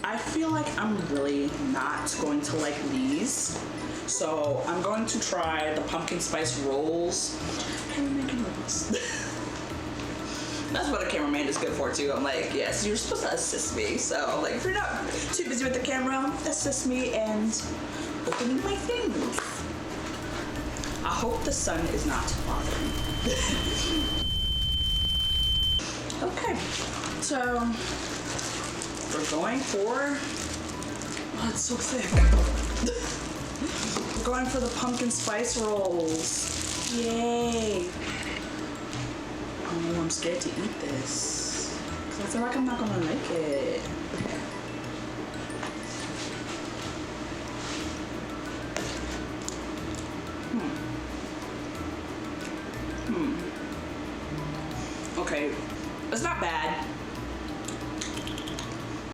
I feel like I'm really not going to like these. So I'm going to try the pumpkin spice rolls. I'm making rolls. That's what a cameraman is good for too. I'm like, yes, you're supposed to assist me. So like, if you're not too busy with the camera, assist me and opening my things. I hope the sun is not bothering. Okay, so we're going for, oh, it's so thick. We're going for the pumpkin spice rolls. Yay. Oh, I'm scared to eat this. Cause I feel like I'm not gonna like it. Okay, it's not bad.